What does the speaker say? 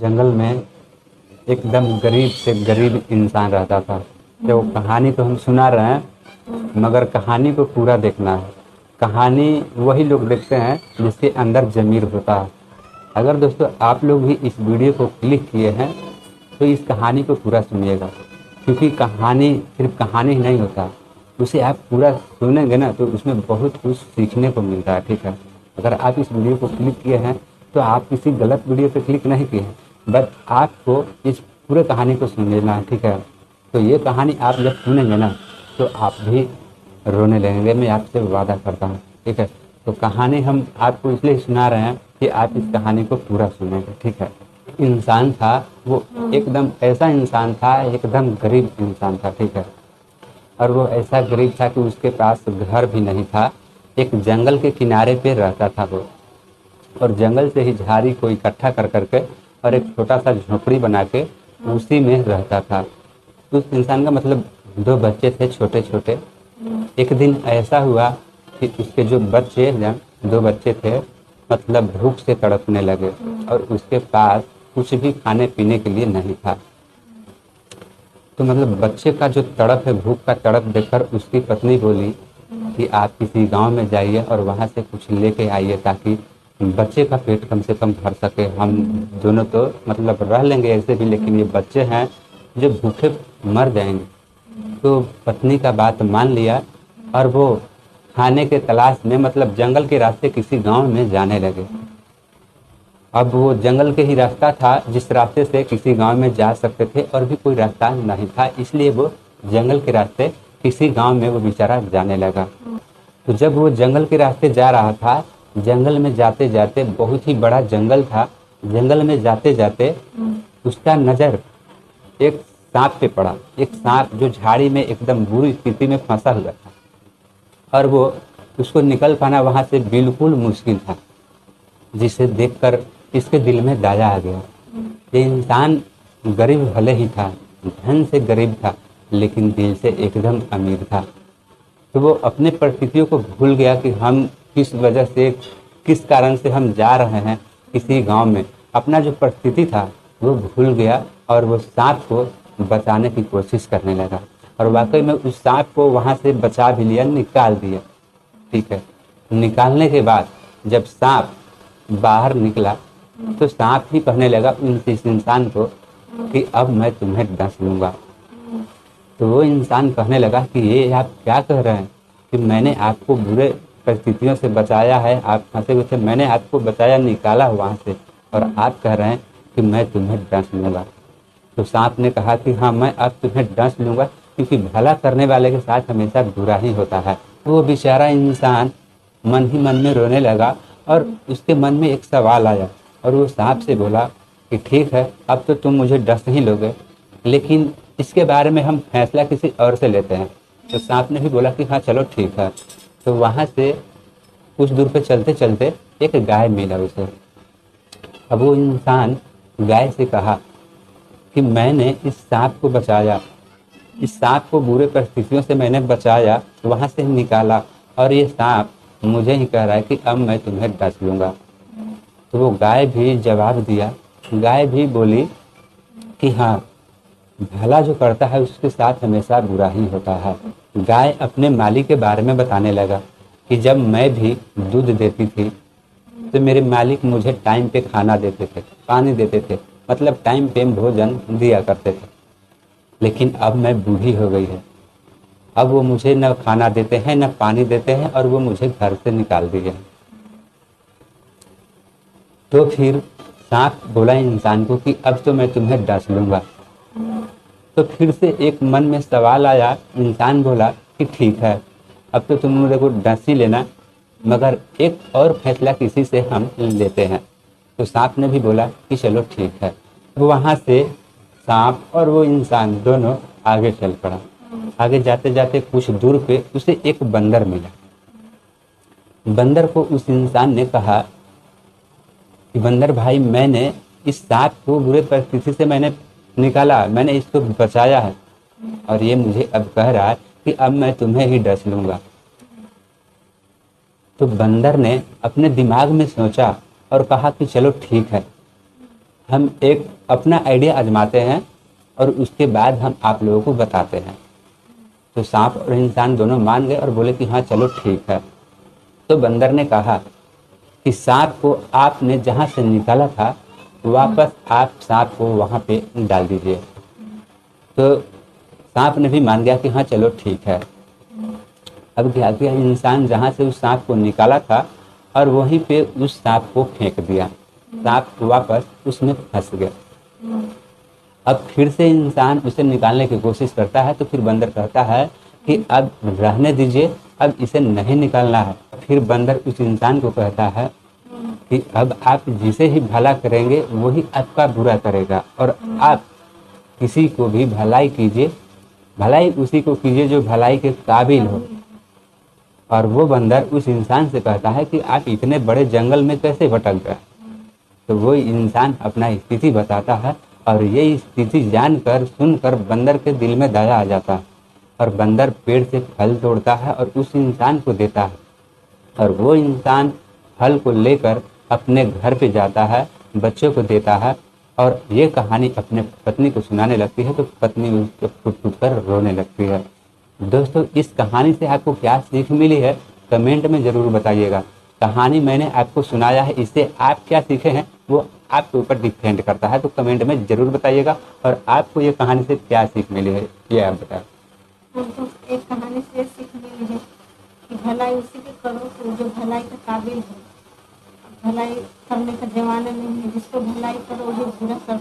जंगल में एकदम गरीब से गरीब इंसान रहता था। तो कहानी तो हम सुना रहे हैं, मगर कहानी को पूरा देखना है। कहानी वही लोग देखते हैं जिसके अंदर ज़मीर होता है। अगर दोस्तों आप लोग भी इस वीडियो को क्लिक किए हैं तो इस कहानी को पूरा सुनिएगा, क्योंकि कहानी सिर्फ कहानी ही नहीं होता, उसे आप पूरा सुनेंगे ना तो उसमें बहुत कुछ सीखने को मिलता है। ठीक है, अगर आप इस वीडियो को क्लिक किए हैं तो आप किसी गलत वीडियो पे क्लिक नहीं किए हैं, बट आपको इस पूरे कहानी को सुन लेना है। ठीक है, तो ये कहानी आप जब सुनेंगे ना तो आप भी रोने लगेंगे, मैं आपसे वादा करता हूँ। ठीक है, तो कहानी हम आपको इसलिए सुना रहे हैं कि आप इस कहानी को पूरा सुनेंगे। ठीक है, इंसान था, वो एकदम ऐसा इंसान था, एकदम गरीब इंसान था। ठीक है, और वो ऐसा गरीब था कि उसके पास घर भी नहीं था। एक जंगल के किनारे पे रहता था वो, और जंगल से ही झाड़ी को इकट्ठा कर करके और एक छोटा सा झोपड़ी बना के उसी में रहता था। उस इंसान का मतलब 2 बच्चे थे छोटे छोटे। एक दिन ऐसा हुआ कि उसके जो बच्चे जब 2 बच्चे थे, मतलब भूख से तड़पने लगे और उसके पास कुछ भी खाने पीने के लिए नहीं था। तो मतलब बच्चे का जो तड़प है, भूख का तड़प देखकर उसकी पत्नी बोली कि आप किसी गांव में जाइए और वहां से कुछ लेके आइए ताकि बच्चे का पेट कम से कम भर सके। हम दोनों तो मतलब रह लेंगे ऐसे भी, लेकिन ये बच्चे हैं जो भूखे मर जाएंगे। तो पत्नी का बात मान लिया और वो खाने के तलाश में मतलब जंगल के रास्ते किसी गांव में जाने लगे। अब वो जंगल के ही रास्ता था जिस रास्ते से किसी गांव में जा सकते थे, और भी कोई रास्ता नहीं था, इसलिए वो जंगल के रास्ते किसी गांव में वो बेचारा जाने लगा। तो जब वो जंगल के रास्ते जा रहा था, जंगल में जाते जाते, बहुत ही बड़ा जंगल था, जंगल में जाते जाते उसका नज़र एक सांप पे पड़ा। एक सांप जो झाड़ी में एकदम बुरी स्थिति में फंसा हुआ था, और वो उसको निकल पाना वहाँ से बिल्कुल मुश्किल था, जिसे देखकर इसके दिल में दया आ गया। ये इंसान गरीब भले ही था, धन से गरीब था, लेकिन दिल से एकदम अमीर था। तो वो अपने परिस्थितियों को भूल गया कि हम किस वजह से, किस कारण से हम जा रहे हैं किसी गांव में। अपना जो परिस्थिति था वो भूल गया और वो सांप को बचाने की कोशिश करने लगा, और वाकई में उस सांप को वहाँ से बचा भी लिया, निकाल दिया। ठीक है, निकालने के बाद जब सांप बाहर निकला तो सांप ही कहने लगा इस इंसान को कि अब मैं तुम्हें डस लूँगा। तो वो इंसान कहने लगा कि ये आप क्या कह रहे हैं कि मैंने आपको बुरे परिस्थितियों से बचाया है, आप फंसे हुए थे, मैंने आपको बचाया, निकाला वहाँ से, और आप कह रहे हैं कि मैं तुम्हें डस लूँगा। तो सांप ने कहा कि हाँ, मैं अब तुम्हें डस लूँगा, क्योंकि भला करने वाले के साथ हमेशा बुरा ही होता है। वो बेचारा इंसान मन ही मन में रोने लगा, और उसके मन में एक सवाल आया, और वो सांप से बोला कि ठीक है, अब तो तुम मुझे डस ही लोगे, लेकिन इसके बारे में हम फैसला किसी और से लेते हैं। तो सांप ने भी बोला कि हाँ चलो ठीक है। तो वहाँ से कुछ दूर पे चलते चलते एक गाय मिला उसे। अब वो इंसान गाय से कहा कि मैंने इस सांप को बचाया, इस सांप को बुरे परिस्थितियों से मैंने बचाया, वहाँ से निकाला, और ये सांप मुझे ही कह रहा है कि अब मैं तुम्हें डस लूँगा। तो वो गाय भी जवाब दिया, गाय भी बोली कि हाँ, भला जो करता है उसके साथ हमेशा बुरा ही होता है। गाय अपने मालिक के बारे में बताने लगा कि जब मैं भी दूध देती थी तो मेरे मालिक मुझे टाइम पे खाना देते थे, पानी देते थे, मतलब टाइम पे भोजन दिया करते थे। लेकिन अब मैं बूढ़ी हो गई है, अब वो मुझे न खाना देते हैं न पानी देते हैं, और वो मुझे घर से निकाल दिए हैं। तो फिर सांप बोला इंसान को कि अब तो मैं तुम्हें डस लूँगा। तो फिर से एक मन में सवाल आया, इंसान बोला कि ठीक है, अब तो तुम मुझे को डस ही लेना, मगर एक और फैसला किसी से हम लेते हैं। तो सांप ने भी बोला कि चलो ठीक है। वहाँ से सांप और वो इंसान दोनों आगे चल पड़ा। आगे जाते जाते कुछ दूर पे उसे एक बंदर मिला। बंदर को उस इंसान ने कहा कि बंदर भाई, मैंने इस सांप को बुरे परिस्थिति से मैंने निकाला, मैंने इसको बचाया है, और ये मुझे अब कह रहा है कि अब मैं तुम्हें ही डस लूँगा। तो बंदर ने अपने दिमाग में सोचा और कहा कि चलो ठीक है, हम एक अपना आइडिया आजमाते हैं और उसके बाद हम आप लोगों को बताते हैं। तो सांप और इंसान दोनों मान गए और बोले कि हाँ चलो ठीक है। तो बंदर ने कहा कि सांप को आपने जहाँ से निकाला था वापस आप सांप को वहाँ पे डाल दीजिए। तो सांप ने भी मान गया कि हाँ चलो ठीक है। अब क्या किया, इंसान जहाँ से उस सांप को निकाला था और वहीं पे उस सांप को फेंक दिया। सांप वापस उसमें फंस गया। अब फिर से इंसान उसे निकालने की कोशिश करता है तो फिर बंदर कहता है कि अब रहने दीजिए, अब इसे नहीं निकालना है। फिर बंदर उस इंसान को कहता है कि अब आप जिसे ही भला करेंगे वही आपका बुरा करेगा, और आप किसी को भी भलाई कीजिए, भलाई उसी को कीजिए जो भलाई के काबिल हो। और वो बंदर उस इंसान से कहता है कि आप इतने बड़े जंगल में कैसे भटक गए। तो वो इंसान अपना स्थिति बताता है और ये स्थिति जानकर सुनकर बंदर के दिल में दया आ जाता है और बंदर पेड़ से फल तोड़ता है और उस इंसान को देता है। और वो इंसान फल को लेकर अपने घर पे जाता है, बच्चों को देता है और ये कहानी अपने पत्नी को सुनाने लगती है। तो पत्नी उसको फुट फुट कर रोने लगती है। दोस्तों, इस कहानी से आपको क्या सीख मिली है कमेंट में ज़रूर बताइएगा। कहानी मैंने आपको सुनाया है, इससे आप क्या सीखे हैं वो आपके ऊपर डिपेंड करता है। तो कमेंट में ज़रूर बताइएगा। और आपको ये कहानी से क्या सीख मिली है ये आप बताएं। हमको एक कहानी से सीख मिली है कि भलाई उसी की करो तो जो भलाई के काबिल है। भलाई करने का जमाना नहीं है, जिसको भलाई करो वो बुरा सब